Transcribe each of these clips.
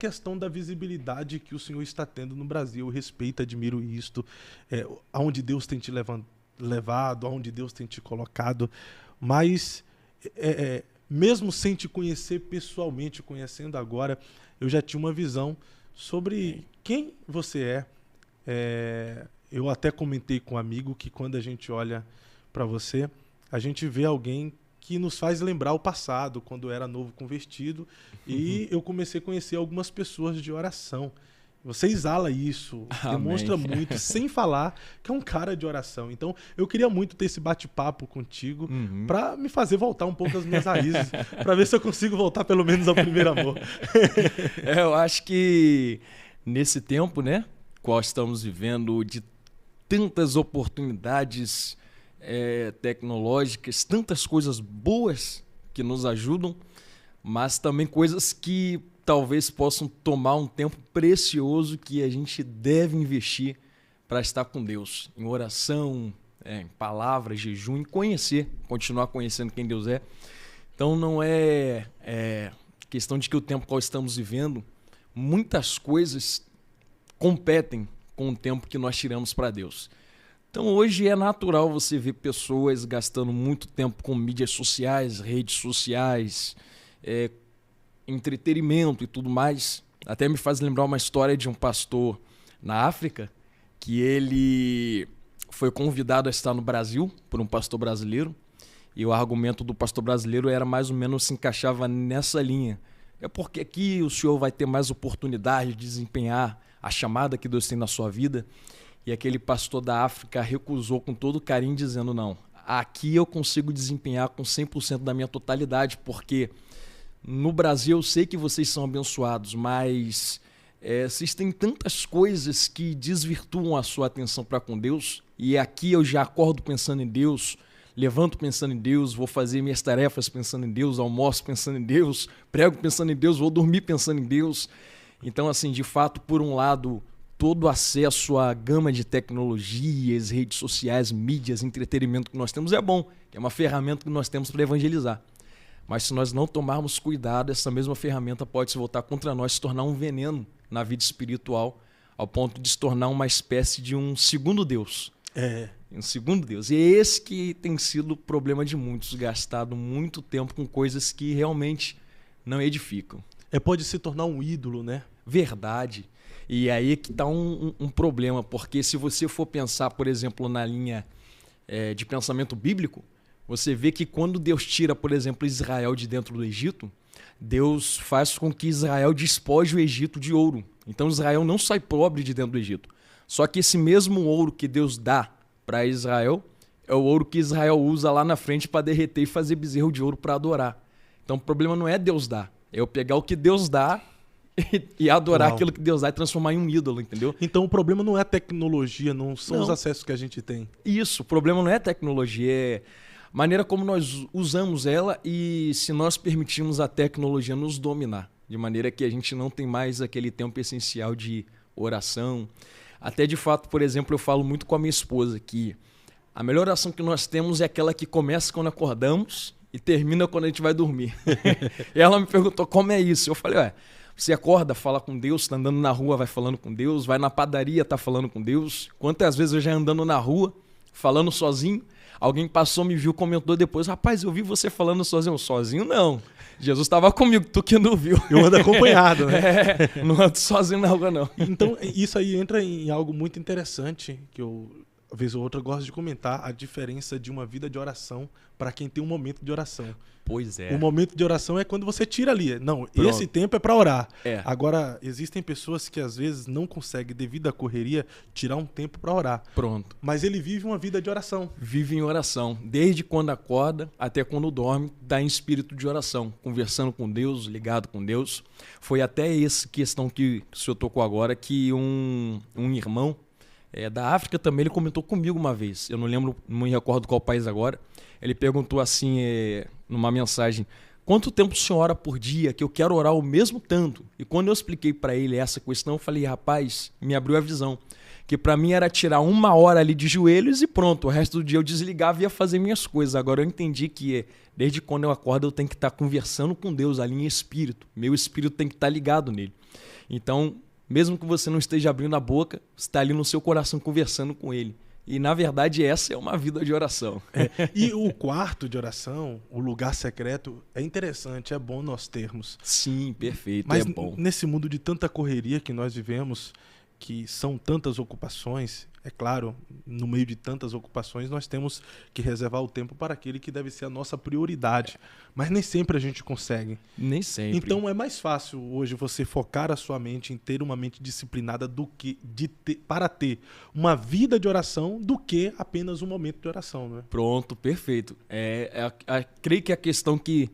questão da visibilidade que o Senhor está tendo no Brasil. Eu respeito, admiro isto, aonde Deus tem te levado, aonde Deus tem te colocado, mas mesmo sem te conhecer pessoalmente, conhecendo agora, eu já tinha uma visão sobre quem você é. Eu até comentei com um amigo que quando a gente olha para você, a gente vê alguém que nos faz lembrar o passado, quando eu era novo convertido, e eu comecei a conhecer algumas pessoas de oração. Você exala isso, demonstra muito, sem falar que é um cara de oração. Então, eu queria muito ter esse bate-papo contigo para me fazer voltar um pouco às minhas raízes, para ver se eu consigo voltar pelo menos ao primeiro amor. Eu acho que nesse tempo, né, qual estamos vivendo, de tantas oportunidades tecnológicas, tantas coisas boas que nos ajudam, mas também coisas que talvez possam tomar um tempo precioso que a gente deve investir para estar com Deus, em oração, em palavras, jejum, em continuar conhecendo quem Deus é. Então não é questão de que o tempo qual estamos vivendo, muitas coisas competem com o tempo que nós tiramos para Deus. Então hoje é natural você ver pessoas gastando muito tempo com mídias sociais, redes sociais, entretenimento e tudo mais. Até me faz lembrar uma história de um pastor na África, que ele foi convidado a estar no Brasil por um pastor brasileiro, e o argumento do pastor brasileiro era mais ou menos, se encaixava nessa linha. É porque aqui o senhor vai ter mais oportunidade de desempenhar a chamada que Deus tem na sua vida. E aquele pastor da África recusou com todo carinho, dizendo, não, aqui eu consigo desempenhar com 100% da minha totalidade, porque no Brasil eu sei que vocês são abençoados, mas vocês têm tantas coisas que desvirtuam a sua atenção para com Deus, e aqui eu já acordo pensando em Deus, levanto pensando em Deus, vou fazer minhas tarefas pensando em Deus, almoço pensando em Deus, prego pensando em Deus, vou dormir pensando em Deus. Então, assim, de fato, por um lado, todo o acesso à gama de tecnologias, redes sociais, mídias, entretenimento que nós temos é bom, é uma ferramenta que nós temos para evangelizar. Mas se nós não tomarmos cuidado, essa mesma ferramenta pode se voltar contra nós, se tornar um veneno na vida espiritual, ao ponto de se tornar uma espécie de um segundo Deus. Um segundo Deus. E é esse que tem sido o problema de muitos, gastado muito tempo com coisas que realmente não edificam. Pode se tornar um ídolo, né? Verdade. E aí que está um problema, porque se você for pensar, por exemplo, na linha de pensamento bíblico, você vê que quando Deus tira, por exemplo, Israel de dentro do Egito, Deus faz com que Israel despoje o Egito de ouro. Então Israel não sai pobre de dentro do Egito. Só que esse mesmo ouro que Deus dá para Israel é o ouro que Israel usa lá na frente para derreter e fazer bezerro de ouro para adorar. Então o problema não é Deus dar, é eu pegar o que Deus dá e adorar aquilo que Deus dá e transformar em um ídolo, entendeu? Então o problema não é a tecnologia, não são os acessos que a gente tem. Isso, o problema não é a tecnologia, é a maneira como nós usamos ela e se nós permitimos a tecnologia nos dominar, de maneira que a gente não tem mais aquele tempo essencial de oração. Até de fato, por exemplo, eu falo muito com a minha esposa que a melhor oração que nós temos é aquela que começa quando acordamos e termina quando a gente vai dormir. E ela me perguntou como é isso. Eu falei, você acorda, fala com Deus, está andando na rua, vai falando com Deus, vai na padaria, está falando com Deus. Quantas vezes eu já andando na rua, falando sozinho, alguém passou, me viu, comentou depois, rapaz, eu vi você falando sozinho. Sozinho não, Jesus estava comigo, tu que não viu. Eu ando acompanhado, né? Não ando sozinho na rua não. Então isso aí entra em algo muito interessante, que eu, vez ou outra, gosto de comentar, a diferença de uma vida de oração para quem tem um momento de oração. Pois é. O momento de oração é quando você tira ali. Não, Pronto. Esse tempo é para orar. Agora, existem pessoas que às vezes não conseguem, devido à correria, tirar um tempo para orar. Pronto. Mas ele vive uma vida de oração. Vive em oração. Desde quando acorda até quando dorme, está em espírito de oração. Conversando com Deus, ligado com Deus. Foi até essa questão que o senhor tocou agora, que um irmão da África também, ele comentou comigo uma vez. Eu não me recordo qual país agora. Ele perguntou assim, numa mensagem, quanto tempo o senhor ora por dia, que eu quero orar o mesmo tanto. E quando eu expliquei para ele essa questão, eu falei, rapaz, me abriu a visão. Que para mim era tirar 1 hora ali de joelhos e pronto, o resto do dia eu desligava e ia fazer minhas coisas. Agora eu entendi que desde quando eu acordo eu tenho que estar conversando com Deus ali em espírito. Meu espírito tem que estar ligado nele. Então, mesmo que você não esteja abrindo a boca, você está ali no seu coração conversando com ele. E, na verdade, essa é uma vida de oração. E o quarto de oração, o lugar secreto, é interessante, é bom nós termos. Sim, perfeito, Mas é bom. Nesse mundo de tanta correria que nós vivemos, que são tantas ocupações, é claro, no meio de tantas ocupações, nós temos que reservar o tempo para aquele que deve ser a nossa prioridade. Mas nem sempre a gente consegue. Nem sempre. Então é mais fácil hoje você focar a sua mente em ter uma mente disciplinada para ter uma vida de oração do que apenas um momento de oração, né? Pronto, perfeito. Creio que a questão que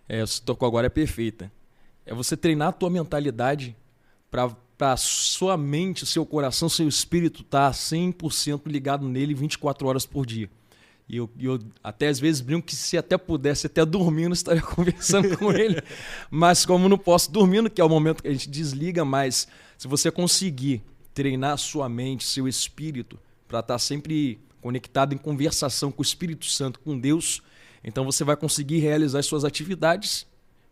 você tocou agora é perfeita. É você treinar a tua mentalidade para sua mente, seu coração, seu espírito estar 100% ligado nele 24 horas por dia. E eu até às vezes brinco que se até pudesse, até dormindo, estaria conversando com ele. Mas como não posso dormindo, que é o momento que a gente desliga, mas se você conseguir treinar a sua mente, seu espírito, para estar sempre conectado em conversação com o Espírito Santo, com Deus, então você vai conseguir realizar as suas atividades,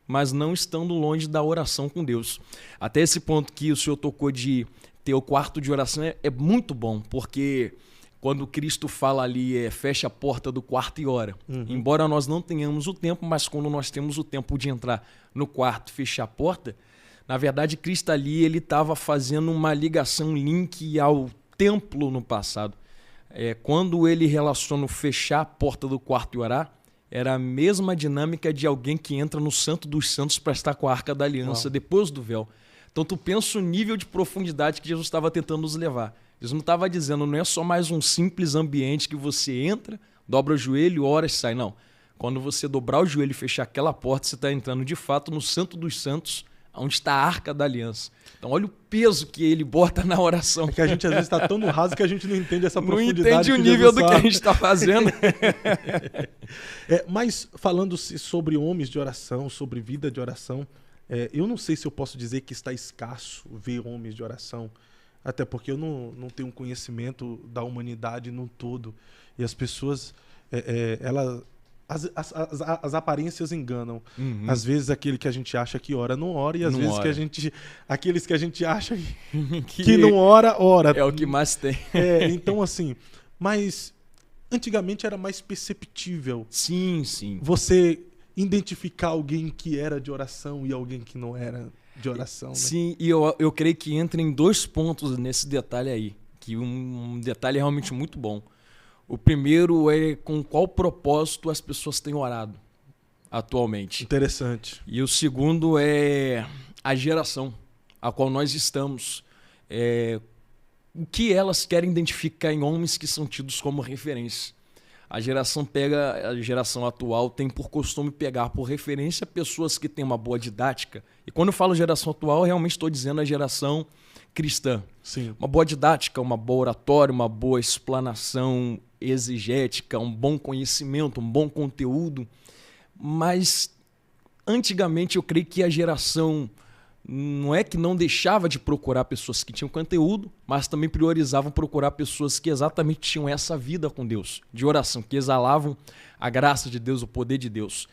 mas não estando longe da oração com Deus. Até esse ponto que o senhor tocou de ter o quarto de oração é muito bom, porque quando Cristo fala ali, fecha a porta do quarto e ora. Embora nós não tenhamos o tempo, mas quando nós temos o tempo de entrar no quarto e fechar a porta, na verdade Cristo ali ele estava fazendo uma ligação, link ao templo no passado. Quando ele relaciona o fechar a porta do quarto e orar, era a mesma dinâmica de alguém que entra no Santo dos Santos para estar com a Arca da Aliança depois do véu. Então tu pensa o nível de profundidade que Jesus estava tentando nos levar. Jesus não estava dizendo, não é só mais um simples ambiente que você entra, dobra o joelho, ora e sai. Não. Quando você dobrar o joelho e fechar aquela porta, você está entrando de fato no Santo dos Santos, onde está a Arca da Aliança. Então olha o peso que ele bota na oração. É que a gente às vezes está tão no raso que a gente não entende essa profundidade. Não entende o nível do que a gente está fazendo. Mas falando sobre homens de oração, sobre vida de oração, eu não sei se eu posso dizer que está escasso ver homens de oração, até porque eu não tenho um conhecimento da humanidade no todo. E as pessoas, as aparências enganam. Às vezes aquele que a gente acha que ora, não ora. E às vezes aqueles que a gente acha que não ora. É o que mais tem. Então assim, mas antigamente era mais perceptível. Sim. Você identificar alguém que era de oração e alguém que não era de oração. Né? Sim, e eu creio que entra em 2 pontos nesse detalhe aí, que um detalhe realmente muito bom. O primeiro é com qual propósito as pessoas têm orado atualmente. Interessante. E o segundo é a geração a qual nós estamos. O que elas querem identificar em homens que são tidos como referência. A geração atual tem por costume pegar por referência pessoas que têm uma boa didática. E quando eu falo geração atual, eu realmente estou dizendo a geração cristã. Sim. Uma boa didática, uma boa oratória, uma boa explanação exegética, um bom conhecimento, um bom conteúdo. Mas antigamente eu creio que a geração não é que não deixava de procurar pessoas que tinham conteúdo, mas também priorizavam procurar pessoas que exatamente tinham essa vida com Deus, de oração, que exalavam a graça de Deus, o poder de Deus.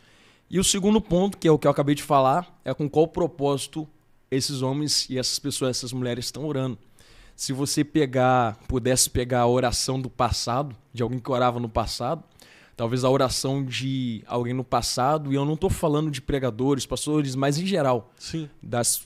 E o segundo ponto, que é o que eu acabei de falar, é com qual propósito esses homens e essas pessoas, essas mulheres estão orando. Se você pudesse pegar a oração do passado, de alguém que orava no passado, talvez a oração de alguém no passado, e eu não estou falando de pregadores, pastores, mas em geral. Sim. Das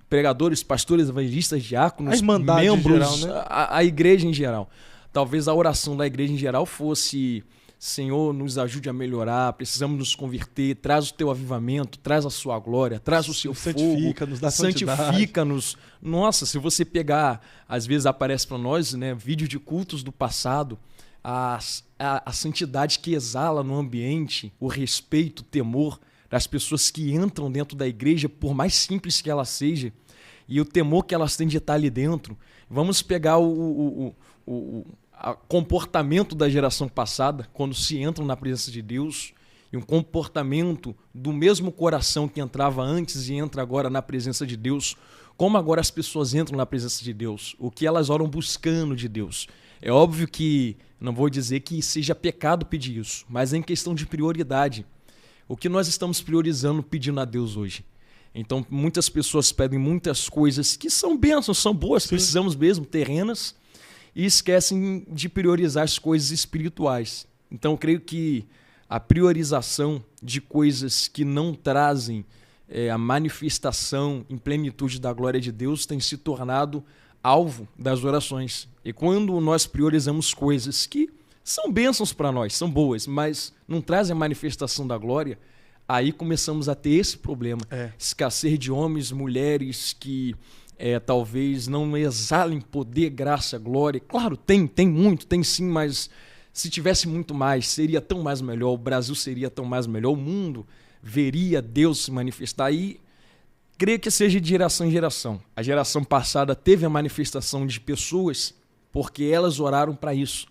pregadores, pastores, evangelistas, diáconos, a irmandade membros, em geral, né? a igreja em geral. Talvez a oração da igreja em geral fosse: Senhor, nos ajude a melhorar, precisamos nos converter, traz o teu avivamento, traz a sua glória, traz o seu fogo, santifica-nos, dá santidade. Santifica-nos. Nossa, se você pegar, às vezes aparece para nós, né, vídeos de cultos do passado, a santidade que exala no ambiente, o respeito, o temor das pessoas que entram dentro da igreja, por mais simples que ela seja, e o temor que elas têm de estar ali dentro. Vamos pegar o comportamento da geração passada, quando se entram na presença de Deus, e um comportamento do mesmo coração que entrava antes e entra agora na presença de Deus, como agora as pessoas entram na presença de Deus, o que elas oram buscando de Deus. É óbvio que, não vou dizer que seja pecado pedir isso, mas é em questão de prioridade. O que nós estamos priorizando pedindo a Deus hoje? Então, muitas pessoas pedem muitas coisas que são bênçãos, são boas, sim, precisamos mesmo, terrenas, e esquecem de priorizar as coisas espirituais. Então, eu creio que a priorização de coisas que não trazem a manifestação em plenitude da glória de Deus tem se tornado alvo das orações. E quando nós priorizamos coisas que são bênçãos para nós, são boas, mas não trazem a manifestação da glória, aí começamos a ter esse problema. Escassez de homens, mulheres que talvez não exalem poder, graça, glória. Claro, tem muito, tem sim, mas se tivesse muito mais, seria tão mais melhor, o Brasil seria tão mais melhor, o mundo veria Deus se manifestar. E creio que seja de geração em geração. A geração passada teve a manifestação de pessoas porque elas oraram para isso.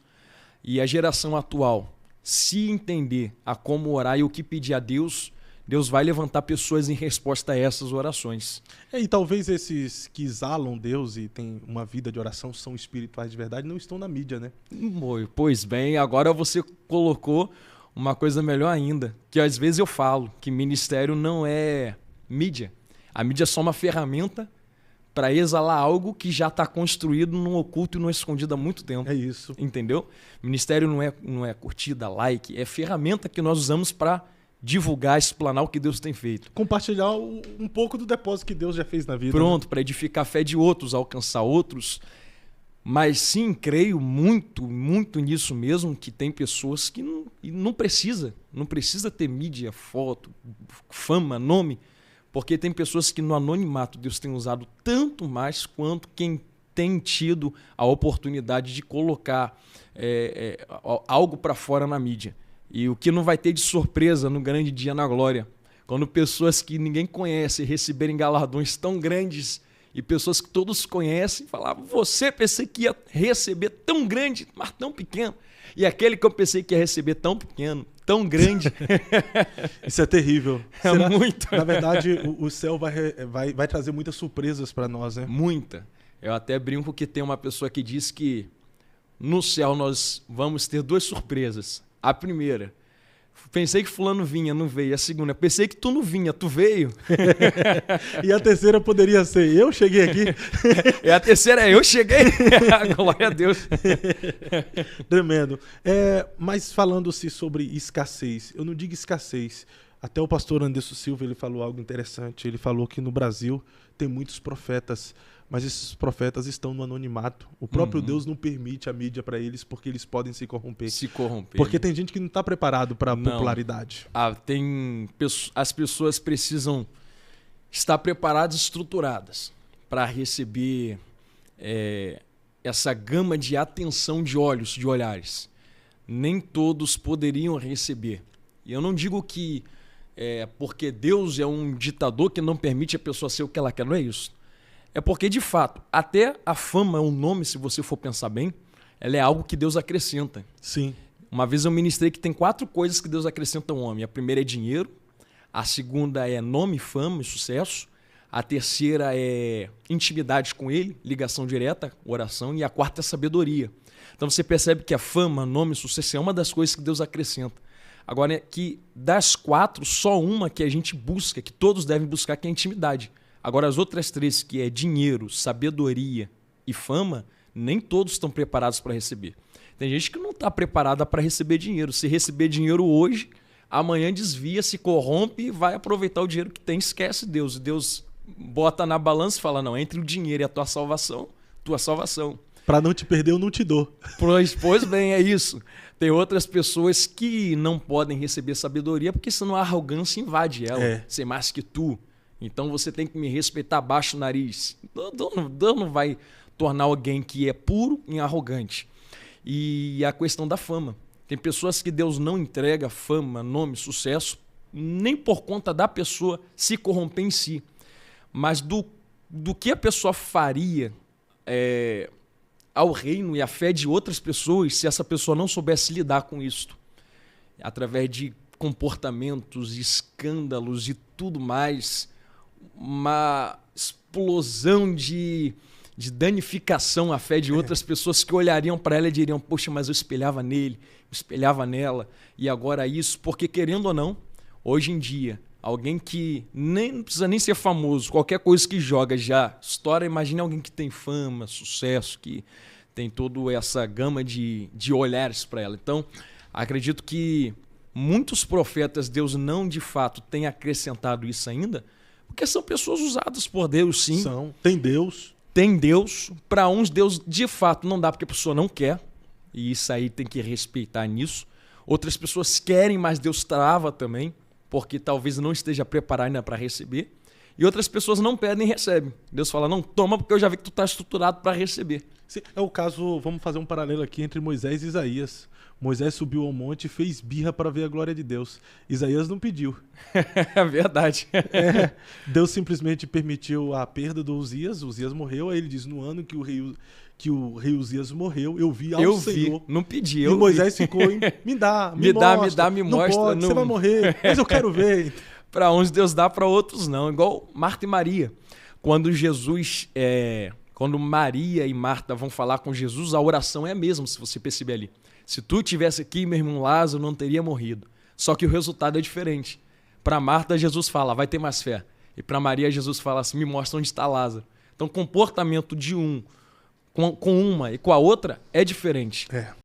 E a geração atual, se entender a como orar e o que pedir a Deus, Deus vai levantar pessoas em resposta a essas orações. E talvez esses que exalam Deus e têm uma vida de oração, são espirituais de verdade, não estão na mídia, né? Pois bem, agora você colocou uma coisa melhor ainda, que às vezes eu falo que ministério não é mídia. A mídia é só uma ferramenta para exalar algo que já está construído no oculto e no escondido há muito tempo. É isso. Entendeu? Ministério não é curtida, like, é ferramenta que nós usamos para divulgar, explanar o que Deus tem feito. Compartilhar um pouco do depósito que Deus já fez na vida. Pronto, né? Para edificar a fé de outros, alcançar outros. Mas sim, creio muito nisso mesmo, que tem pessoas que não precisa ter mídia, foto, fama, nome, porque tem pessoas que no anonimato Deus tem usado tanto mais quanto quem tem tido a oportunidade de colocar algo para fora na mídia. E o que não vai ter de surpresa no grande dia na glória, quando pessoas que ninguém conhece receberem galardões tão grandes e pessoas que todos conhecem falavam, você pensei que ia receber tão grande, mas tão pequeno. E aquele que eu pensei que ia receber tão pequeno, tão grande. Isso é terrível. Muito. Na verdade, o céu vai trazer muitas surpresas para nós, né? Muita. Eu até brinco que tem uma pessoa que diz que no céu nós vamos ter 2 surpresas. A primeira, pensei que fulano vinha, não veio. A segunda, pensei que tu não vinha, tu veio. E a terceira poderia ser, eu cheguei aqui. E a terceira é, eu cheguei. Glória a Deus. Tremendo. Mas falando-se sobre escassez, eu não digo escassez. Até o pastor Anderson Silva ele falou algo interessante. Ele falou que no Brasil tem muitos profetas, mas esses profetas estão no anonimato. O próprio Deus não permite a mídia para eles porque eles podem se corromper. Porque tem gente que não está preparado para a popularidade. As pessoas precisam estar preparadas e estruturadas para receber essa gama de atenção de olhos, de olhares. Nem todos poderiam receber. E eu não digo que porque Deus é um ditador que não permite a pessoa ser o que ela quer, não é isso. É porque, de fato, até a fama, o nome, se você for pensar bem, ela é algo que Deus acrescenta. Sim. Uma vez eu ministrei que tem 4 coisas que Deus acrescenta ao homem. A primeira é dinheiro, a segunda é nome, fama e sucesso, a terceira é intimidade com ele, ligação direta, oração, e a quarta é sabedoria. Então você percebe que a fama, nome e sucesso é uma das coisas que Deus acrescenta. Agora, que das 4, só uma que a gente busca, que todos devem buscar, que é a intimidade. Agora, as outras 3, que é dinheiro, sabedoria e fama, nem todos estão preparados para receber. Tem gente que não está preparada para receber dinheiro. Se receber dinheiro hoje, amanhã desvia, se corrompe e vai aproveitar o dinheiro que tem, esquece Deus. Deus bota na balança e fala, não, entre o dinheiro e a tua salvação. Para não te perder, eu não te dou. Pois bem, é isso. Tem outras pessoas que não podem receber sabedoria porque senão a arrogância invade ela. Ser mais que tu. Então você tem que me respeitar, baixa o nariz. Deus não vai tornar alguém que é puro em arrogante. E a questão da fama. Tem pessoas que Deus não entrega fama, nome, sucesso, nem por conta da pessoa se corromper em si. Mas do que a pessoa faria ao reino e à fé de outras pessoas se essa pessoa não soubesse lidar com isso. Através de comportamentos, escândalos e tudo mais, uma explosão de danificação à fé de outras pessoas que olhariam para ela e diriam, poxa, mas eu espelhava nele, eu espelhava nela, e agora isso, porque querendo ou não, hoje em dia, alguém que não precisa nem ser famoso, qualquer coisa que joga já estoura, imagine alguém que tem fama, sucesso, que tem toda essa gama de olhares para ela. Então, acredito que muitos profetas, Deus não de fato tem acrescentado isso ainda, porque são pessoas usadas por Deus, sim. Tem Deus. Tem Deus. Para uns, Deus de fato não dá porque a pessoa não quer. E isso aí tem que respeitar nisso. Outras pessoas querem, mas Deus trava também, porque talvez não esteja preparado ainda para receber. E outras pessoas não pedem e recebem. Deus fala, não, toma porque eu já vi que tu está estruturado para receber. Sim, é o caso, vamos fazer um paralelo aqui entre Moisés e Isaías. Moisés subiu ao monte e fez birra para ver a glória de Deus. Isaías não pediu. É verdade. Deus simplesmente permitiu a perda do Uzias. Uzias morreu. Aí ele diz, no ano que o rei Uzias morreu, eu vi ao Senhor. Não pedi, E Moisés ficou em, me dá, me mostra. Me não mostra. Pode, você vai morrer, mas eu quero ver. Para uns Deus dá, para outros não. Igual Marta e Maria. Quando quando Maria e Marta vão falar com Jesus, a oração é a mesma, se você perceber ali. Se tu estivesse aqui, meu irmão Lázaro não teria morrido. Só que o resultado é diferente. Para Marta, Jesus fala, vai ter mais fé. E para Maria, Jesus fala assim, me mostra onde está Lázaro. Então, o comportamento de um com uma e com a outra é diferente.